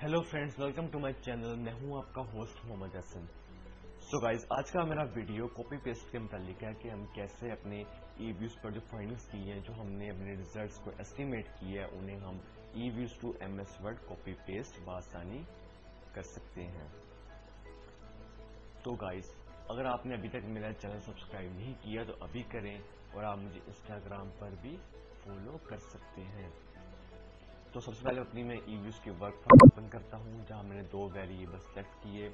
Hello friends, welcome to my channel. मैं हूं आपका host Mohammad Hassan. So guys, आज का मेरा वीडियो कॉपी पेस्ट के मुतालिक है कि हम कैसे अपने ई-व्यूज पर जो फाइंडिंग्स की हैं, जो हमने अपने रिजल्ट्स को एस्टिमेट किया है, उन्हें हम EViews to MS Word copy paste बआसानी कर सकते हैं। तो गाइस, अगर आपने अभी तक मेरा चैनल सब्सक्राइब नहीं किया तो अभी करें, और आप मुझे इंस्टाग्राम पर भी फॉलो कर सकते हैं। तो सबसे पहले अपनी मैं ई-व्यूज के वर्क फाइल ओपन करता हूँ, जहाँ मैंने दो वेरिएबल सेलेक्ट किए।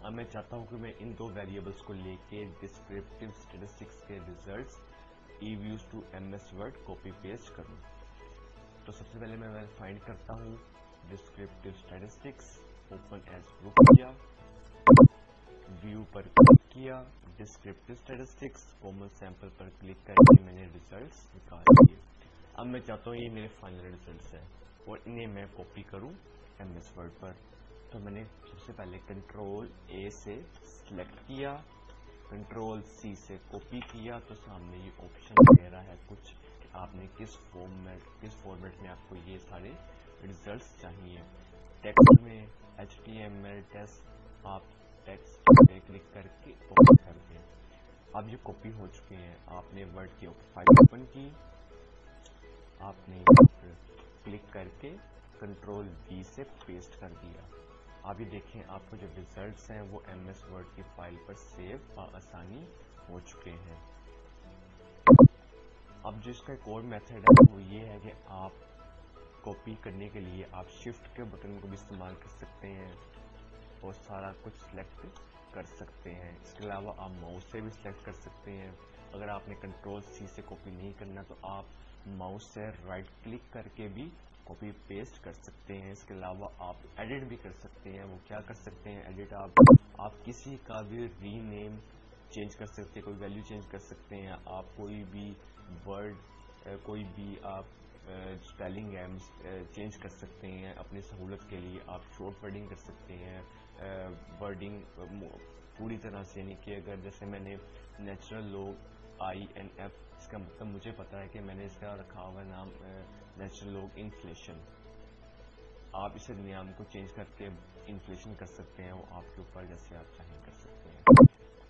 अब मैं चाहता हूँ कि मैं इन दो वेरिएबल्स को लेके डिस्क्रिप्टिव स्टैटिस्टिक्स के results EViews to MS Word copy paste करूँ। तो सबसे पहले मैं फाइंड करता हूँ descriptive statistics, open as group किया, व्यू पर क्लिक किया, डिस्क्रिप्टिव स्टैटिस्टिक्स कॉमन सैंपल पर क्लिक करके मैंने रिजल्ट्स निकाल लिए। अब मैं चाहता हूँ ये मेरे फाइनल रिजल्ट्स हैं और इन्हें मैं कॉपी करूं एमएस वर्ड पर। तो मैंने सबसे पहले कंट्रोल ए से सिलेक्ट किया, कंट्रोल सी से कॉपी किया। तो सामने ये ऑप्शन दे रहा है कुछ कि आपने किस फॉर्मेट में आपको ये सारे रिजल्ट्स चाहिए। टेक्स्ट में HTML टेक्स्ट, आप टेक्स्ट पे क्लिक करके कॉपी कर दें। अब ये कॉपी हो चुके हैं। आपने वर्ड की फाइल ओपन की, आपने क्लिक करके कंट्रोल V से पेस्ट कर दिया। अभी देखें, आपको जो रिजल्ट्स हैं वो एमएस वर्ड की फाइल पर सेव बआसानी हो चुके हैं। अब जो इसका एक और मेथड है वो ये है कि आप कॉपी करने के लिए आप शिफ्ट के बटन को भी इस्तेमाल कर सकते हैं और सारा कुछ सिलेक्ट कर सकते हैं। इसके अलावा आप माउस से भी सिलेक्ट कर सकते हैं। अगर आपने कंट्रोल C से कॉपी नहीं करना तो आप माउस से राइट क्लिक करके भी कॉपी पेस्ट कर सकते हैं। इसके अलावा आप एडिट भी कर सकते हैं। वो क्या कर सकते हैं एडिट? आप किसी का भी रीनेम चेंज कर सकते हैं, कोई वैल्यू चेंज कर सकते हैं। आप कोई भी वर्ड, कोई भी आप स्पेलिंग है चेंज कर सकते हैं अपनी सहूलत के लिए। आप शॉर्ट वर्डिंग कर सकते हैं, वर्डिंग पूरी तरह से, यानी कि अगर जैसे मैंने नेचुरल लॉग INF, इसका मतलब मुझे पता है कि मैंने इसका रखा हुआ नाम नेचुरल लॉग इन्फ्लेशन। आप इसे नाम को चेंज करके इन्फ्लेशन कर सकते हैं, वो आपके ऊपर जैसे आप चाहें कर सकते हैं।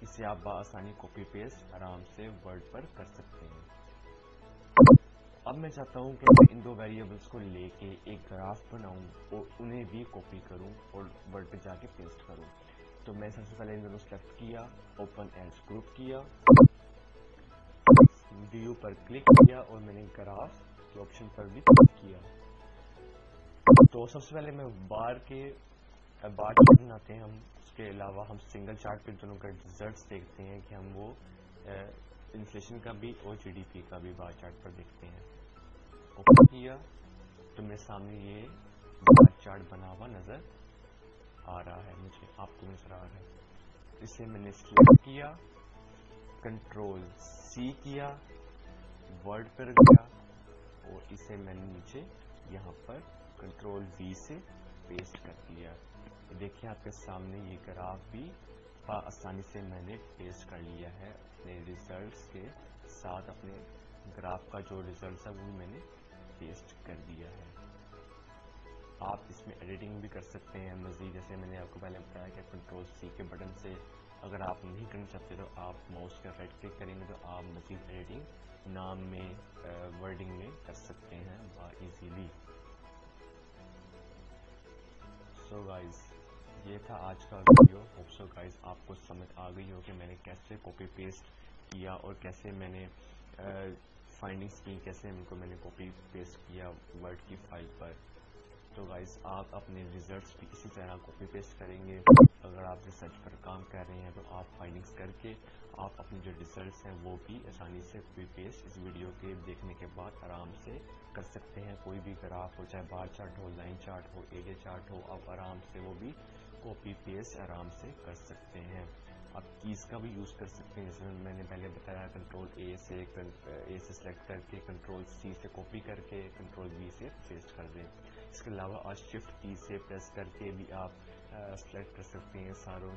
इसे आप बआसानी कॉपी पेस्ट आराम से वर्ड पर कर सकते हैं। अब मैं चाहता हूं कि मैं इन दो वेरिएबल्स को लेके एक ग्राफ बनाऊं और उन्हें भी कॉपी करूं और वर्ड पे जाके पेस्ट करूं। तो मैं सबसे पहले इन दोनों सेलेक्ट किया, ओपन एज ग्रुप किया, व्यू पर क्लिक किया और मैंने ग्राफ के ऑप्शन पर भी क्लिक किया। तो सबसे पहले मैं बार चार्ट बनाते हैं हम। उसके अलावा हम सिंगल चार्ट पे दोनों का रिजल्ट्स देखते हैं कि हम वो इन्फ्लेशन का भी और GDP का भी बार चार्ट पर देखते हैं। ओपन किया तो मेरे सामने ये बार चार्ट बना हुआ नजर आ रहा है, मुझे आपको नजर आ रहा है। इसे मैंने सिलेक्ट किया, कंट्रोल C किया, वर्ड पर गया और इसे मैंने नीचे यहाँ पर कंट्रोल V से पेस्ट कर दिया। देखिए आपके सामने ये ग्राफ भी आसानी से मैंने पेस्ट कर लिया है अपने रिजल्ट्स के साथ। अपने ग्राफ का जो रिजल्ट है वो भी मैंने पेस्ट कर दिया है। आप इसमें एडिटिंग भी कर सकते हैं मजीद। जैसे मैंने आपको पहले बताया कि कंट्रोल C के बटन से अगर आप नहीं करना चाहते तो आप माउस का राइट क्लिक करेंगे तो आप मजीद एडिटिंग नाम में, वर्डिंग में कर सकते हैं इजीली। सो गाइस, ये था आज का वीडियो। होप सो गाइस आपको समझ आ गई हो कि मैंने कैसे कॉपी पेस्ट किया और कैसे मैंने फाइंडिंग्स की, कैसे इनको मैंने कॉपी पेस्ट किया वर्ड की फाइल पर। तो गाइस, आप अपने रिजल्ट्स भी इसी तरह कॉपी पेस्ट करेंगे। अगर आप रिसर्च पर काम कर रहे हैं तो आप फाइंडिंग्स करके आप अपने जो रिजल्ट्स हैं वो भी आसानी से कॉपी पेस्ट इस वीडियो के देखने के बाद आराम से कर सकते हैं। कोई भी ग्राफ हो, चाहे बार चार्ट हो, लाइन चार्ट हो, एरिया चार्ट हो, आप आराम से वो भी कॉपी पेस्ट आराम से कर सकते हैं। आप कीज का भी यूज कर सकते हैं, जैसे मैंने पहले बताया, कंट्रोल A से सिलेक्ट करके कंट्रोल C से कॉपी करके कंट्रोल V से पेस्ट कर दें। इसके अलावा आज शिफ्ट की से प्रेस करके भी आप सेलेक्ट कर सकते हैं सारे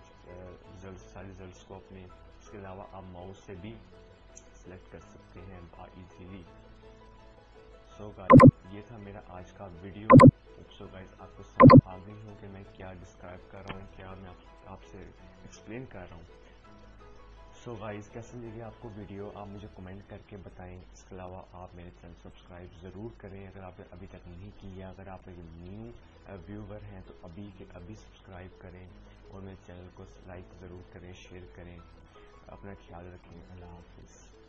रिजल्ट्स को अपने। इसके अलावा आप माउस से भी सेलेक्ट कर सकते हैं इजीली। सो गाइस, ये था मेरा आज का वीडियो। सो गाइस आपको समझ आ गई हो कि मैं क्या डिस्क्राइब कर रहा हूँ, क्या मैं आपसे एक्सप्लेन कर रहा हूँ। सो गाइस कैसे लगी आपको वीडियो, आप मुझे कमेंट करके बताएं। इसके अलावा आप मेरे चैनल सब्सक्राइब ज़रूर करें अगर आपने अभी तक नहीं किया। अगर आप एक न्यू व्यूवर हैं तो अभी के अभी सब्सक्राइब करें और मेरे चैनल को लाइक ज़रूर करें, शेयर करें। अपना ख्याल रखें। अल्लाह हाफिज़।